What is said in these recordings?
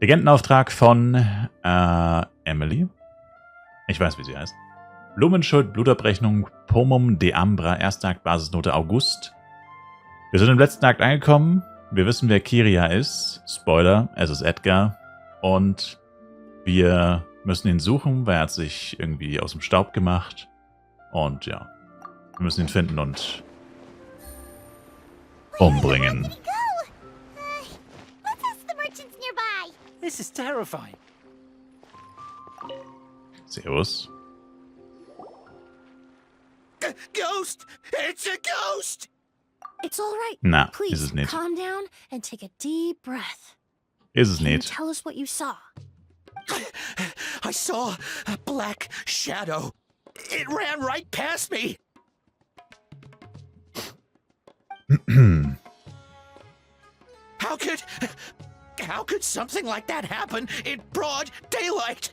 Legendenauftrag von Émilie. Ich weiß, wie sie heißt. Blumenschuld, Blutabrechnung, Pomum de Ambra, erster Akt, Basisnote August. Wir sind im letzten Akt angekommen. Wir wissen, wer Kiria ist. Spoiler, es ist Edgar. Und wir müssen ihn suchen, weil er hat sich irgendwie aus dem Staub gemacht. Und ja, wir müssen ihn finden und umbringen. This is terrifying. Servus. Ghost! It's a ghost! It's all right. Na, Please, ist es nicht. calm down and take a deep breath. Ist es Can you nicht. tell us what you saw? I saw a black shadow. It ran right past me. How could something like that happen in broad daylight?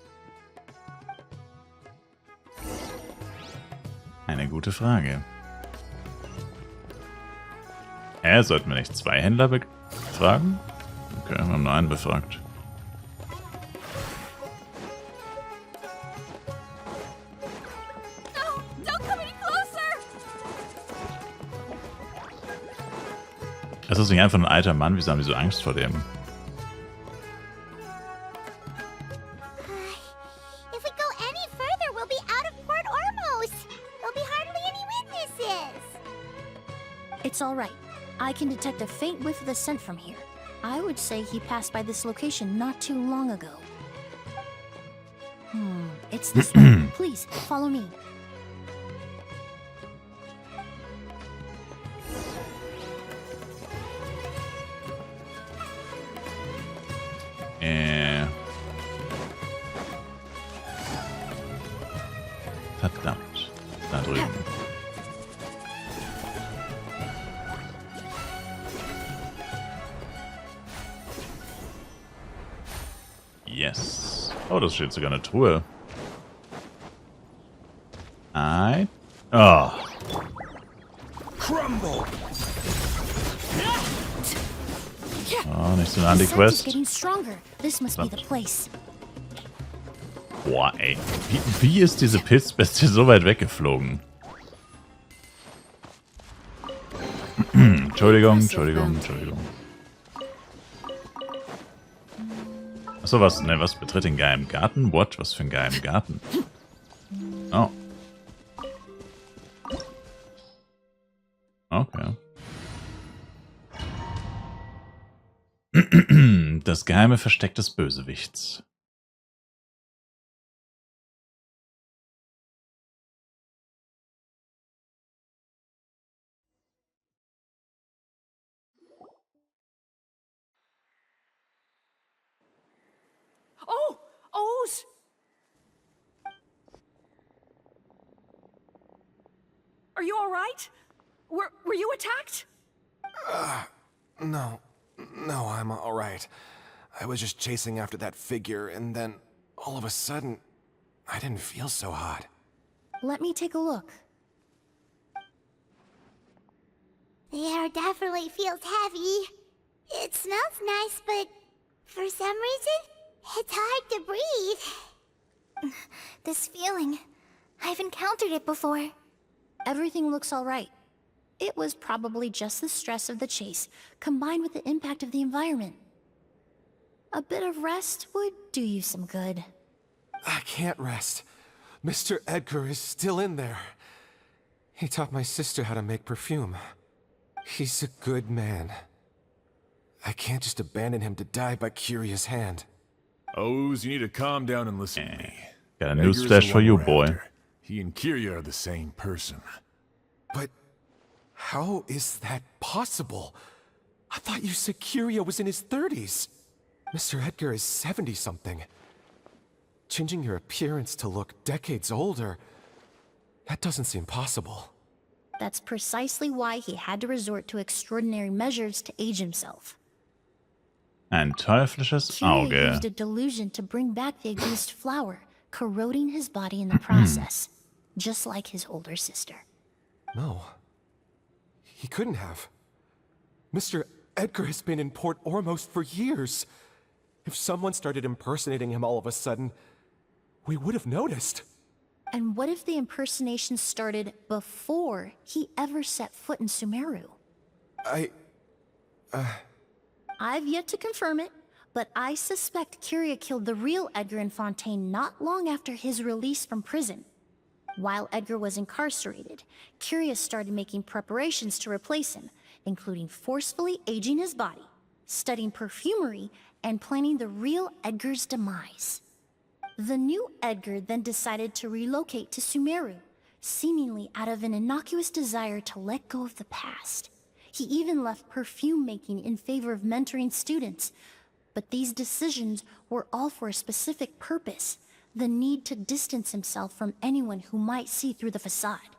Eine gute Frage. Sollten wir nicht zwei Händler befragen? Okay, wir haben nur einen befragt. No, don't come any closer! Das ist nicht einfach ein alter Mann, wieso haben die so Angst vor dem? If we go any further, we'll be out of port almost. There'll be hardly any witnesses. It's all right. I can detect a faint whiff of the scent from here. I would say he passed by this location not too long ago. It's this way. Please, follow me. Verdammt. Da drüben. Yes. Oh, das steht sogar eine Truhe. Oh. Crumble! Oh, nicht so eine The scent is Anti-Quest. getting stronger. This must be the place. Boah, ey. Wie ist diese Pilzbestie so weit weggeflogen? Entschuldigung. Achso, was? Ne, was betritt den geheimen Garten? What? Was für ein geheimen Garten? Oh. Okay. Das geheime Versteck des Bösewichts. Oh! O's! Are you all right? Were you attacked? No, I'm all right. I was just chasing after that figure, and then, all of a sudden, I didn't feel so hot. Let me take a look. The air definitely feels heavy. It smells nice, but for some reason, it's hard to breathe. This feeling, I've encountered it before. Everything looks all right. It was probably just the stress of the chase, combined with the impact of the environment. A bit of rest would do you some good. I can't rest. Mr. Edgar is still in there. He taught my sister how to make perfume. He's a good man. I can't just abandon him to die by Curia's hand. O's, you need to calm down and listen to me. Got a Edgar's newsflash the for one you, we're boy. after. He and Kiria are the same person. But how is that possible? I thought you said Kiria was in his 30s. Mr. Edgar is 70-something. Changing your appearance to look decades older, that doesn't seem possible. That's precisely why he had to resort to extraordinary measures to age himself. Ein teuflisches Kiria Auge. used a delusion to bring back the Auguste flower, corroding his body in the process, just like his older sister. No. He couldn't have. Mr. Edgar has been in Port Ormos for years. If someone started impersonating him all of a sudden, we would have noticed. And what if the impersonation started before he ever set foot in Sumeru? I've yet to confirm it, but I suspect Kyria killed the real Edgar in Fontaine not long after his release from prison. While Edgar was incarcerated, Kyria started making preparations to replace him, including forcefully aging his body, studying perfumery, and planning the real Edgar's demise. The new Edgar then decided to relocate to Sumeru, seemingly out of an innocuous desire to let go of the past. He even left perfume making in favor of mentoring students. But these decisions were all for a specific purpose: the need to distance himself from anyone who might see through the facade.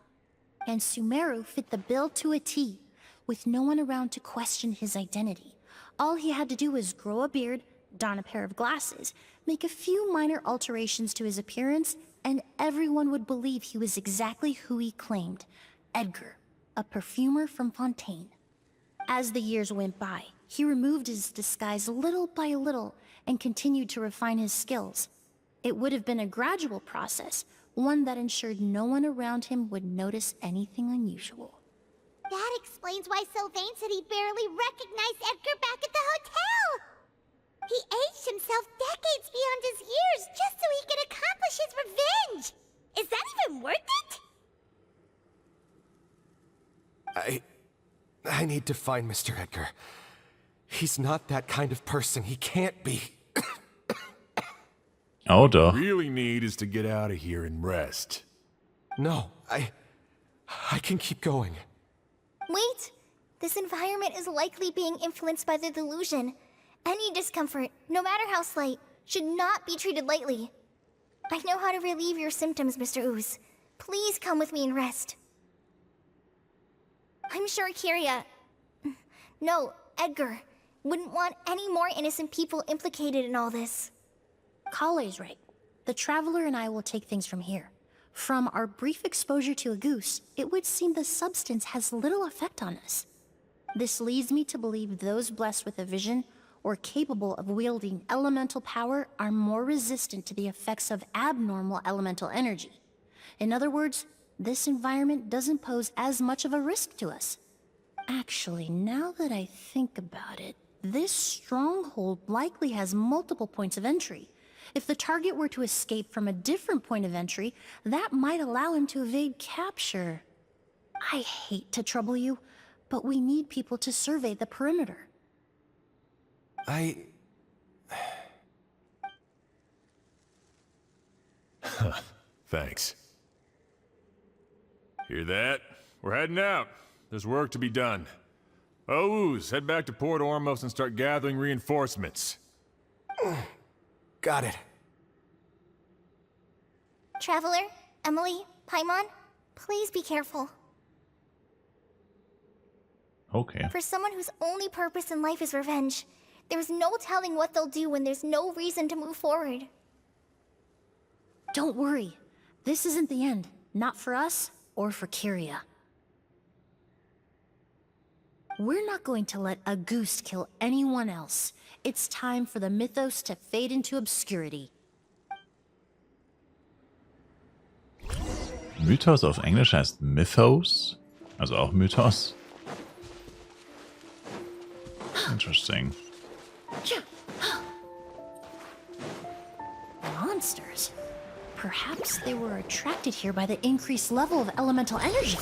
And Sumeru fit the bill to a T, with no one around to question his identity. All he had to do was grow a beard, don a pair of glasses, make a few minor alterations to his appearance, and everyone would believe he was exactly who he claimed: Edgar, a perfumer from Fontaine. As the years went by, he removed his disguise little by little and continued to refine his skills. It would have been a gradual process, one that ensured no one around him would notice anything unusual. That explains why Sylvain said he barely recognized Edgar back at the hotel! He aged himself decades beyond his years just so he could accomplish his revenge! Is that even worth it? I need to find Mr. Edgar. He's not that kind of person. He can't be. Oh, doch. Really need is to get out of here and rest. No, I can keep going. Wait! This environment is likely being influenced by the delusion. Any discomfort, no matter how slight, should not be treated lightly. I know how to relieve your symptoms, Mr. Ooze. Please come with me and rest. I'm sure Kyria... No, Edgar wouldn't want any more innocent people implicated in all this. Kale's right. The Traveler and I will take things from here. From our brief exposure to Auguste, it would seem the substance has little effect on us. This leads me to believe those blessed with a vision or capable of wielding elemental power are more resistant to the effects of abnormal elemental energy. In other words, this environment doesn't pose as much of a risk to us. Actually, now that I think about it, this stronghold likely has multiple points of entry. If the target were to escape from a different point of entry, that might allow him to evade capture. I hate to trouble you, but we need people to survey the perimeter. Thanks. Hear that? We're heading out. There's work to be done. Ooze, head back to Port Ormos and start gathering reinforcements. Got it. Traveler, Emily, Paimon, please be careful. Okay. For someone whose only purpose in life is revenge, there's no telling what they'll do when there's no reason to move forward. Don't worry. This isn't the end. Not for us or for Kyria. We're not going to let Auguste kill anyone else. It's time for the mythos to fade into obscurity. Mythos auf Englisch heißt Mythos. Also auch Mythos. Interesting. Monsters. Perhaps they were attracted here by the increased level of elemental energy.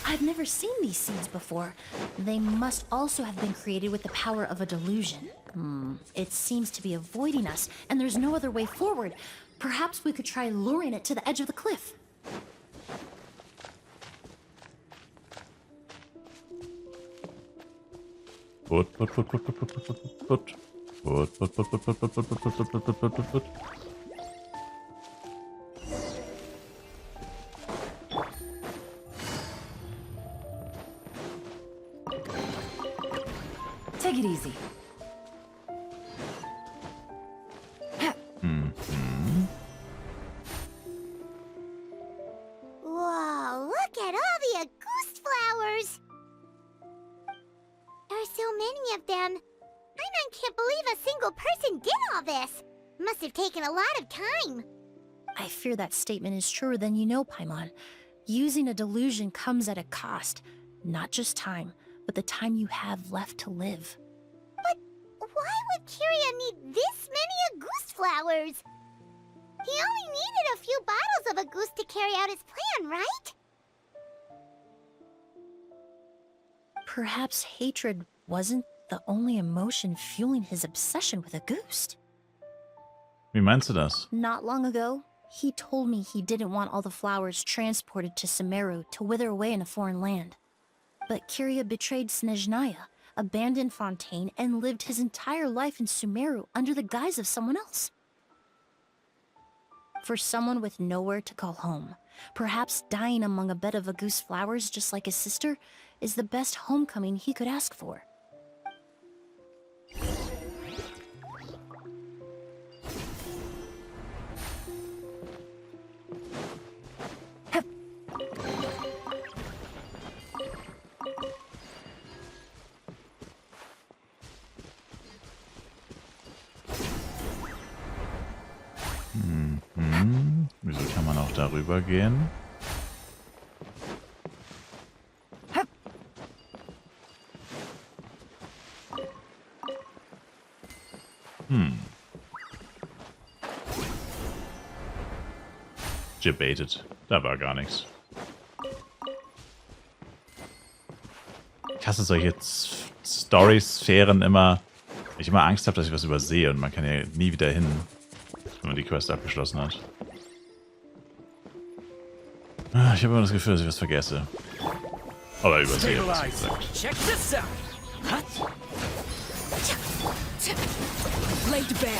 I've never seen these scenes before. They must also have been created with the power of a delusion. It seems to be avoiding us, and there's no other way forward. Perhaps we could try luring it to the edge of the cliff. Take it easy. of them. I can't believe a single person did all this. Must have taken a lot of time. I fear that statement is truer than you know, Paimon. Using a delusion comes at a cost. Not just time, but the time you have left to live. But why would Kiria need this many Auguste flowers? He only needed a few bottles of Auguste to carry out his plan, right? Perhaps hatred wasn't the only emotion fueling his obsession with Auguste. Wie meinst du das? Not long ago, he told me he didn't want all the flowers transported to Sumeru to wither away in a foreign land. But Kiria betrayed Snezhnaya, abandoned Fontaine, and lived his entire life in Sumeru under the guise of someone else. For someone with nowhere to call home, perhaps dying among a bed of Auguste flowers just like his sister is the best homecoming he could ask for. Wieso kann man auch darüber gehen? Gebaitet. Da war gar nichts. Ich hasse solche Story-Sphären immer. Ich immer Angst habe, dass ich was übersehe und man kann ja nie wieder hin, wenn man die Quest abgeschlossen hat. Ich habe immer das Gefühl, dass ich was vergesse. Aber übersehe, was gesagt. Check this out. Laid bare.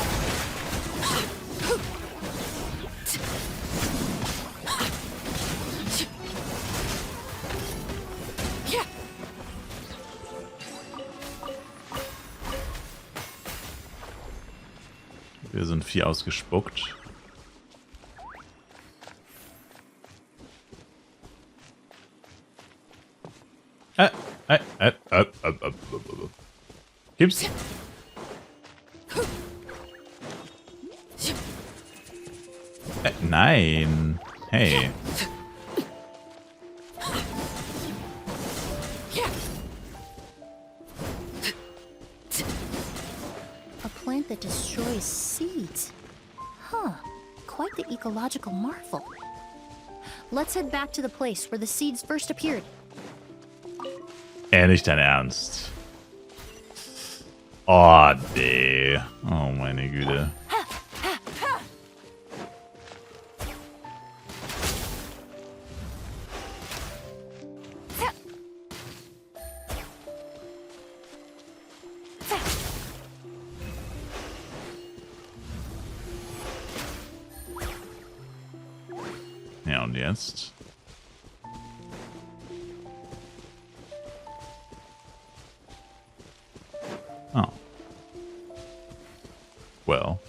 Wir sind 4 ausgespuckt. Gibt's? Nein. Hey. A plant that destroys seeds. Huh. Quite the ecological marvel. Let's head back to the place where the seeds first appeared. Nicht dein Ernst. Oh, nee. Oh, meine Güte. Ja, und jetzt? Oh. Well.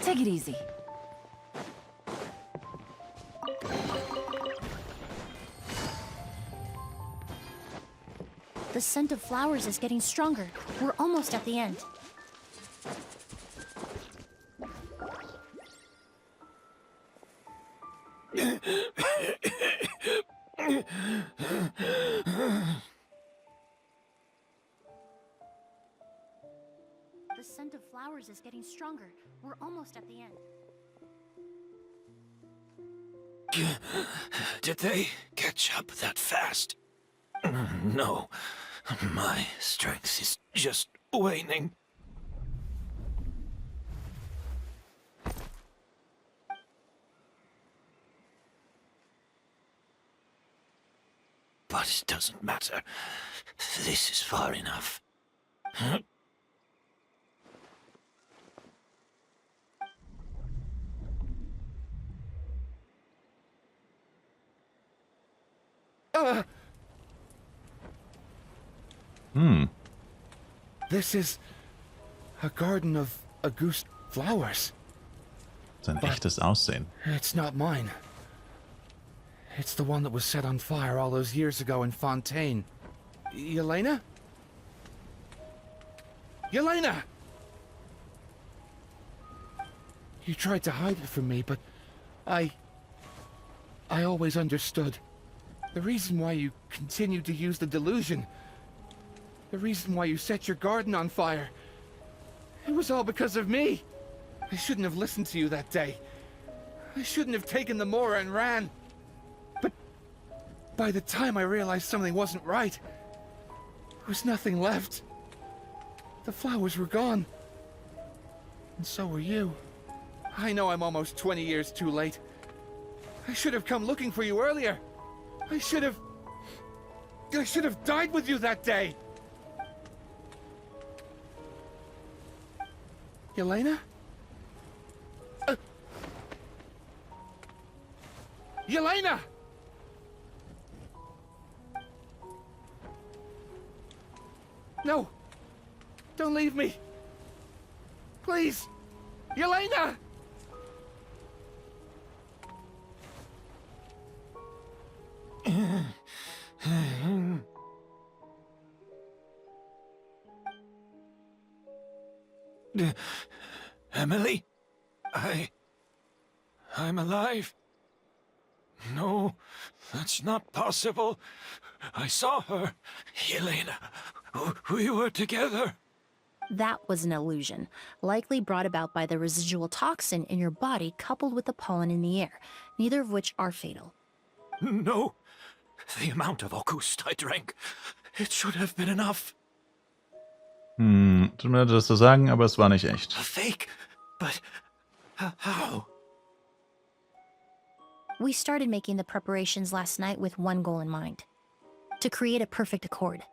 Take it easy. The scent of flowers is getting stronger. We're almost at the end. The scent of flowers is getting stronger. We're almost at the end. Did they catch up that fast? No. My strength is just waning. But it doesn't matter. This is far enough. This is a garden of Auguste flowers. Sein echtes Aussehen. It's not mine. It's the one that was set on fire all those years ago in Fontaine. Yelena? Yelena! You tried to hide it from me, but I always understood. The reason why you continued to use the delusion, the reason why you set your garden on fire, it was all because of me. I shouldn't have listened to you that day. I shouldn't have taken the Mora and ran. But by the time I realized something wasn't right, there was nothing left. The flowers were gone. And so were you. I know I'm almost 20 years too late. I should have come looking for you earlier. I should have died with you that day. Yelena? Yelena! No! Don't leave me! Please! Yelena! Emily? I'm alive. No, that's not possible. I saw her. Yelena, we were together. That was an illusion, likely brought about by the residual toxin in your body coupled with the pollen in the air, neither of which are fatal. No, the amount of Auguste I drank, it should have been enough. Tut mir leid, das zu sagen, aber es war nicht echt. A fake? But how? We started making the preparations last night with one goal in mind: to create a perfect accord.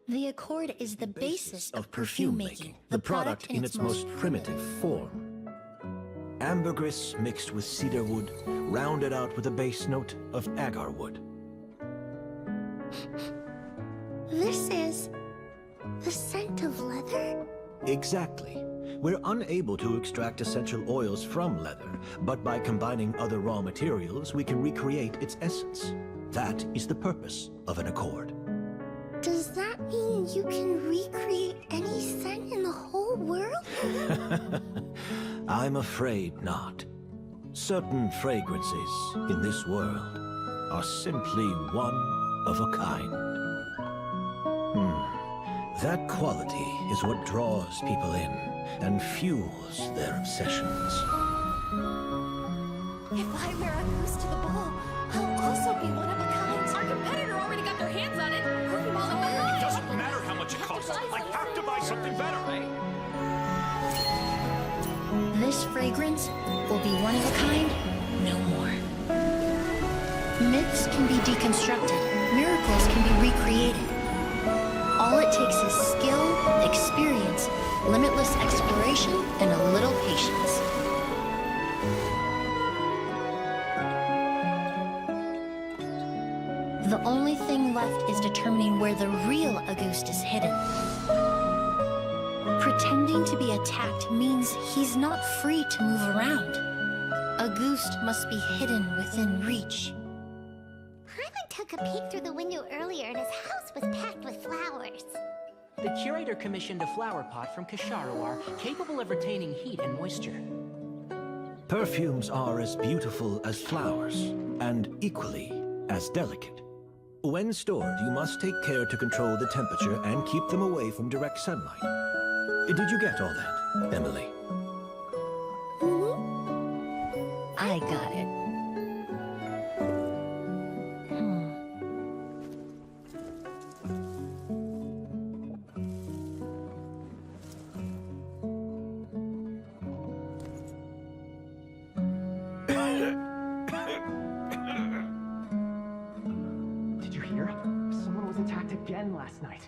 The accord is the basis of perfume making, the product in its most primitive form. Ambergris mixed with cedarwood, rounded out with a base note of agarwood. This is the scent of leather? Exactly. We're unable to extract essential oils from leather, but by combining other raw materials, we can recreate its essence. That is the purpose of an accord. Does that mean you can recreate any scent in the whole world? I'm afraid not. Certain fragrances in this world are simply one of a kind. That quality is what draws people in and fuels their obsessions. If I wear Auguste to the ball, I'll also be one of a kind. Our competitor already got their hands on it. It doesn't matter how much it costs. I have to buy something better. This fragrance will be one of a kind, no more. Myths can be deconstructed, miracles can be recreated. All it takes is skill, experience, limitless exploration, and a little patience. The only thing left is determining where the real Auguste is hidden. Pretending to be attacked means he's not free to move around. Auguste must be hidden within reach. Paimon took a peek through the window earlier and his house was packed with flowers. The curator commissioned a flower pot from Kasharawar, capable of retaining heat and moisture. Perfumes are as beautiful as flowers, and equally as delicate. When stored, you must take care to control the temperature and keep them away from direct sunlight. Did you get all that, Emily? I got it. Did you hear? Someone was attacked again last night.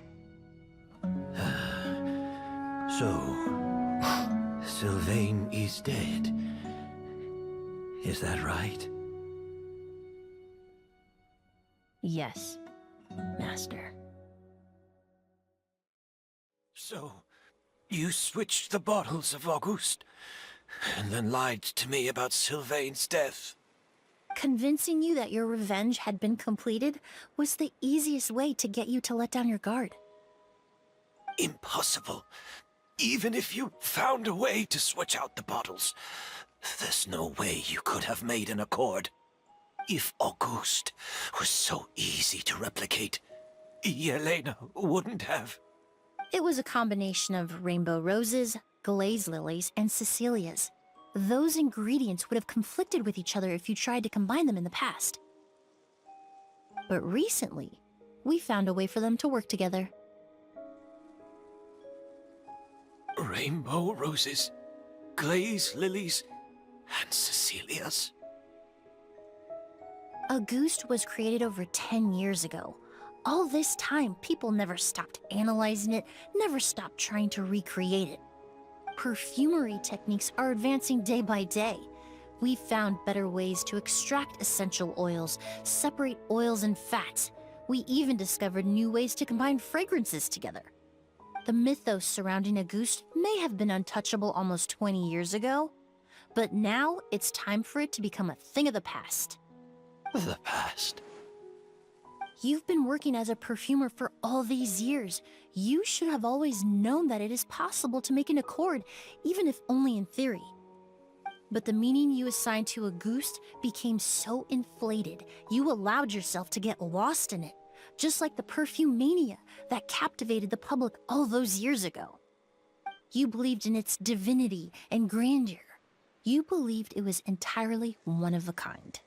So, Sylvain is dead. Is that right? Yes, Master. So, you switched the bottles of Auguste. And then lied to me about Sylvain's death. Convincing you that your revenge had been completed was the easiest way to get you to let down your guard. Impossible. Even if you found a way to switch out the bottles, there's no way you could have made an accord. If Auguste was so easy to replicate, Yelena wouldn't have. It was a combination of rainbow roses, glaze lilies, and Cecilias. Those ingredients would have conflicted with each other if you tried to combine them in the past. But recently, we found a way for them to work together. Rainbow roses, glaze lilies, and Cecilias. Auguste was created over 10 years ago. All this time, people never stopped analyzing it, never stopped trying to recreate it. Perfumery techniques are advancing day by day. We've found better ways to extract essential oils, separate oils and fats. We even discovered new ways to combine fragrances together. The mythos surrounding Auguste may have been untouchable almost 20 years ago, but now it's time for it to become a thing of the past. The past? You've been working as a perfumer for all these years. You should have always known that it is possible to make an accord, even if only in theory. But the meaning you assigned to Auguste became so inflated, you allowed yourself to get lost in it, just like the perfume mania that captivated the public all those years ago. You believed in its divinity and grandeur. You believed it was entirely one of a kind.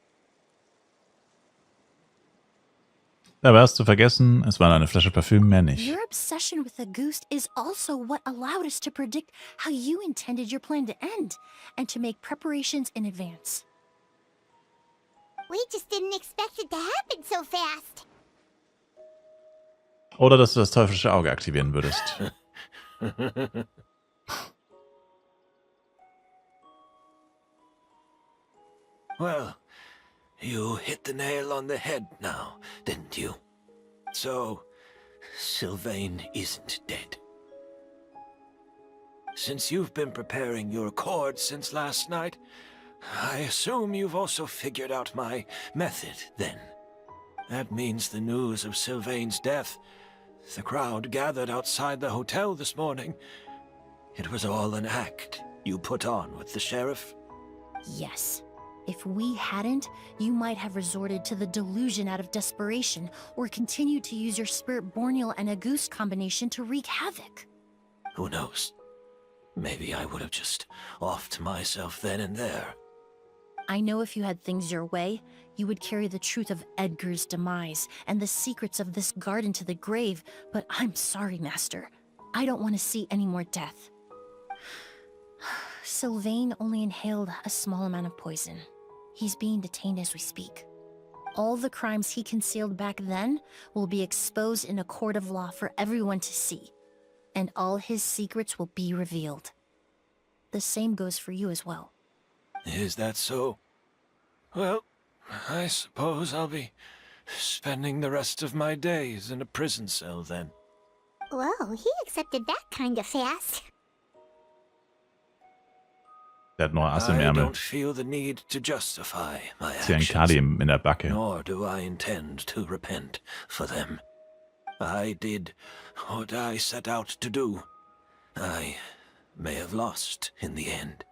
Da war es zu vergessen, es war eine Flasche Parfüm, mehr nicht. Your obsession with Auguste is also what allowed us to predict how you intended your plan to end, and to make preparations in advance. We just didn't expect it to happen so fast. Oder dass du das teuflische Auge aktivieren würdest. Well, you hit the nail on the head now, didn't you? So, Sylvain isn't dead. Since you've been preparing your accord since last night, I assume you've also figured out my method, then. That means the news of Sylvain's death, the crowd gathered outside the hotel this morning, it was all an act you put on with the sheriff? Yes. If we hadn't, you might have resorted to the delusion out of desperation, or continued to use your Spirit Borneal and Auguste combination to wreak havoc. Who knows? Maybe I would have just offed myself then and there. I know if you had things your way, you would carry the truth of Edgar's demise and the secrets of this garden to the grave, but I'm sorry, Master. I don't want to see any more death. Sylvain only inhaled a small amount of poison. He's being detained as we speak. All the crimes he concealed back then will be exposed in a court of law for everyone to see, and all his secrets will be revealed. The same goes for you as well. Is that so? Well, I suppose I'll be spending the rest of my days in a prison cell then. Whoa, he accepted that kind of fast. Der hat noch Ass im I Ärmel. don't feel the need to justify my Ist hier ein Kadi actions, in der Backe. nor do I intend to repent for them. I did what I set out to do. I may have lost in the end,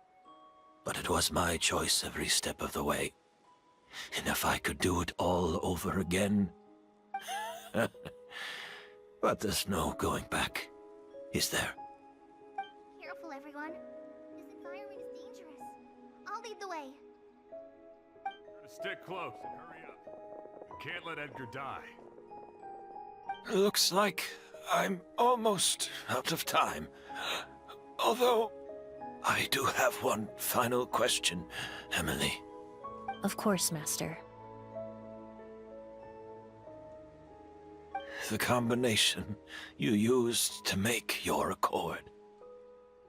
but it was my choice every step of the way. And if I could do it all over again... But there's no going back, is there? Careful, everyone. This environment is dangerous. I'll lead the way. Stick close and hurry up. You can't let Edgar die. Looks like I'm almost out of time. Although, I do have one final question, Emily. Of course, Master. The combination you used to make your accord.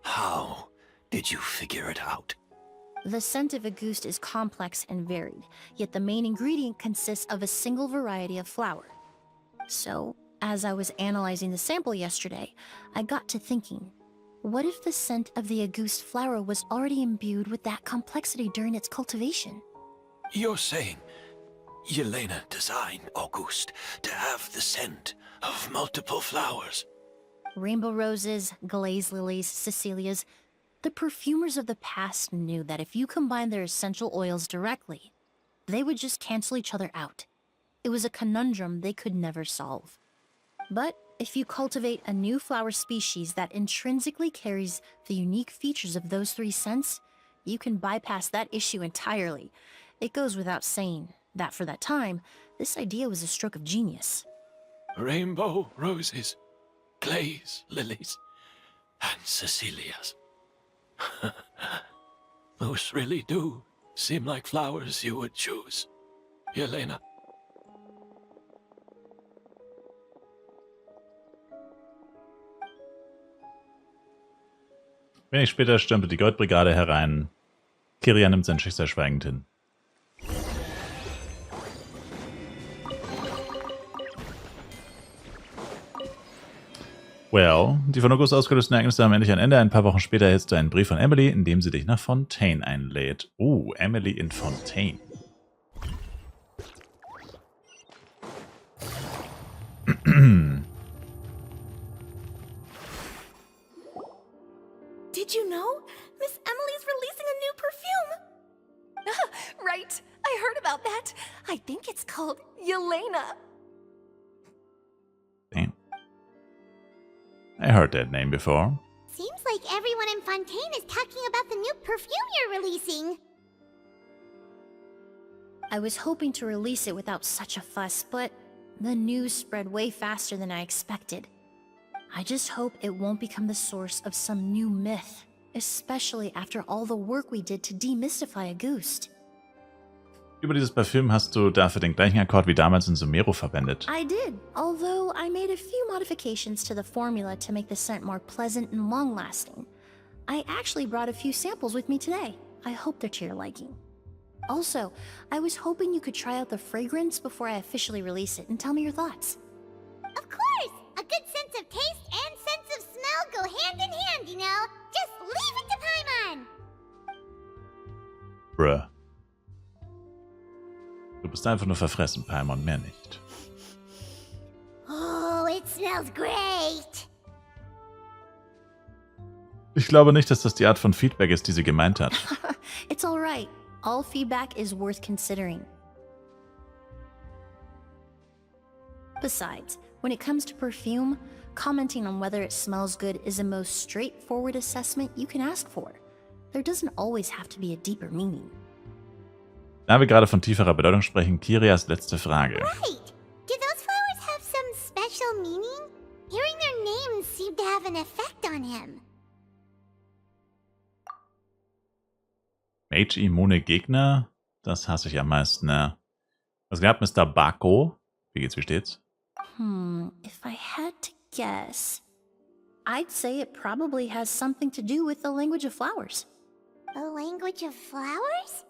How did you figure it out? The scent of Auguste is complex and varied, yet the main ingredient consists of a single variety of flower. So, as I was analyzing the sample yesterday, I got to thinking, What if the scent of the Auguste flower was already imbued with that complexity during its cultivation? You're saying Yelena designed Auguste to have the scent of multiple flowers? Rainbow roses, glaze lilies, Cecilias. The perfumers of the past knew that if you combine their essential oils directly, they would just cancel each other out. It was a conundrum they could never solve. But if you cultivate a new flower species that intrinsically carries the unique features of those three scents, you can bypass that issue entirely. It goes without saying that for that time, this idea was a stroke of genius. Rainbow roses, glaze lilies, and Cecilias. Those really do seem like flowers you would choose, Yelena. Wenig später stürmte die Goldbrigade herein. Kiria nimmt sein Schicksal schweigend hin. Well, die von August ausgelösten Ereignisse haben endlich ein Ende. Ein paar Wochen später erhältst du einen Brief von Emily, in dem sie dich nach Fontaine einlädt. Emily in Fontaine. Did you know? Miss Emily's releasing a new perfume! Right, I heard about that. I think it's called Yelena. Damn. I heard that name before. Seems like everyone in Fontaine is talking about the new perfume you're releasing. I was hoping to release it without such a fuss, but the news spread way faster than I expected. I just hope it won't become the source of some new myth, especially after all the work we did to demystify Auguste. Über dieses Parfüm hast du dafür den gleichen Akkord wie damals in Sumero verwendet. I did, although I made a few modifications to the formula to make the scent more pleasant and long-lasting. I actually brought a few samples with me today. I hope they're to your liking. Also, I was hoping you could try out the fragrance before I officially release it and tell me your thoughts. Of course! A good sense of taste and sense of smell go hand in hand, you know? Just leave it to Paimon! Bruh. Du bist einfach nur verfressen, Paimon, mehr nicht. Oh, it smells great! Ich glaube nicht, dass das die Art von Feedback ist, die sie gemeint hat. It's alright. All feedback is worth considering. Besides, when it comes to perfume, commenting on whether it smells good is the most straightforward assessment you can ask for. There doesn't always have to be a deeper meaning. Da wir gerade von tieferer Bedeutung sprechen, Kirias letzte Frage. Right! Do those flowers have some special meaning? Hearing their names seemed to have an effect on him. Mage-immune Gegner? Das hasse ich am meisten, ne? Was gab Mr. Bako? Wie geht's, wie steht's? If I had to guess, I'd say it probably has something to do with the language of flowers. The language of flowers?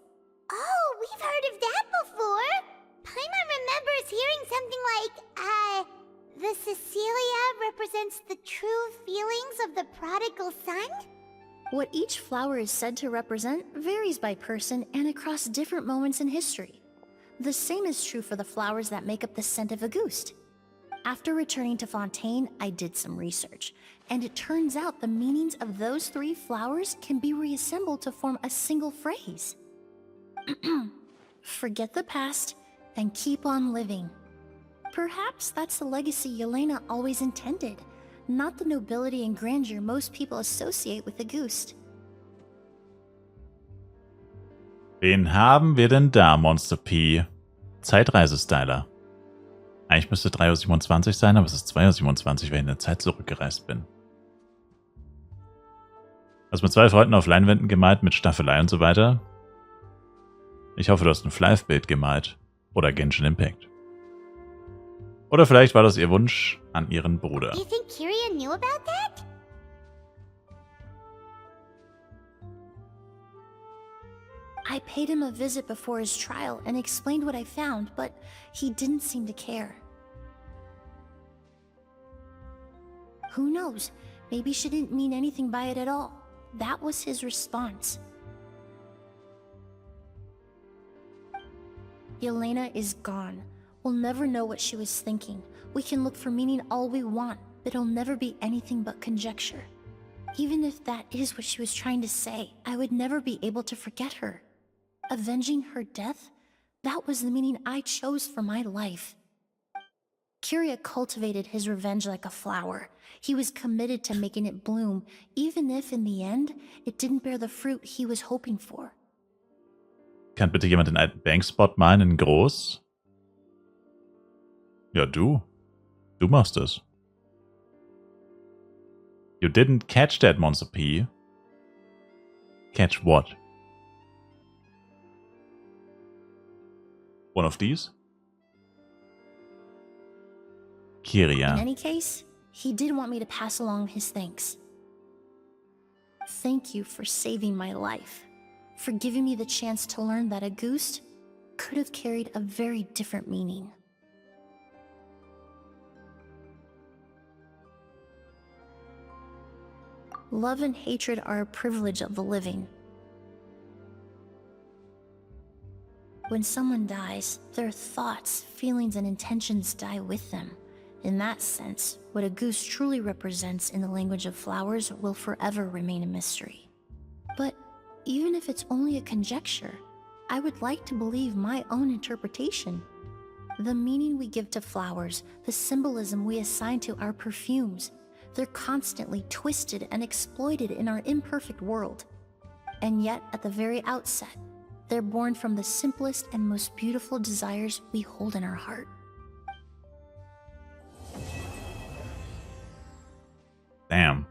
Oh, we've heard of that before! Paimon remembers hearing something like, the Cecilia represents the true feelings of the prodigal son? What each flower is said to represent varies by person and across different moments in history. The same is true for the flowers that make up the scent of Auguste. After returning to Fontaine, I did some research, and it turns out the meanings of those three flowers can be reassembled to form a single phrase. Forget the past and keep on living. Perhaps that's the legacy Yelena always intended, not the nobility and grandeur most people associate with Auguste. Wen haben wir denn da, Monster P? Zeitreisestyler. Eigentlich müsste 3:27 Uhr sein, aber es ist 2:27 Uhr, weil ich in der Zeit zurückgereist bin. Hast mit 2 Freunden auf Leinwänden gemalt, mit Staffelei und so weiter? Ich hoffe, du hast ein Flive-Bild gemalt. Oder Genshin Impact. Oder vielleicht war das ihr Wunsch an ihren Bruder. Do you think Kiria knew about that? I paid him a visit before his trial and explained what I found, but he didn't seem to care. Who knows? Maybe she didn't mean anything by it at all. That was his response. Yelena is gone. We'll never know what she was thinking. We can look for meaning all we want, but it'll never be anything but conjecture. Even if that is what she was trying to say, I would never be able to forget her. Avenging her death? That was the meaning I chose for my life. Kiria cultivated his revenge like a flower. He was committed to making it bloom, even if in the end, it didn't bear the fruit he was hoping for. Kann bitte jemand den alten Bankspot malen in groß? Ja, du. Du machst es. You didn't catch that, Monster P. Catch what? One of these? Kiria. In any case, he did want me to pass along his thanks. Thank you for saving my life, for giving me the chance to learn that Auguste could have carried a very different meaning. Love and hatred are a privilege of the living. When someone dies, their thoughts, feelings, and intentions die with them. In that sense, what Auguste truly represents in the language of flowers will forever remain a mystery. But even if it's only a conjecture, I would like to believe my own interpretation. The meaning we give to flowers, the symbolism we assign to our perfumes, they're constantly twisted and exploited in our imperfect world. And yet, at the very outset, they're born from the simplest and most beautiful desires we hold in our heart. Damn.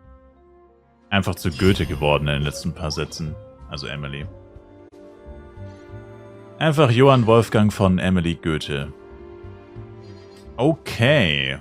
Einfach zu Goethe geworden in den letzten paar Sätzen. Also Emily. Einfach Johann Wolfgang von Emily Goethe. Okay.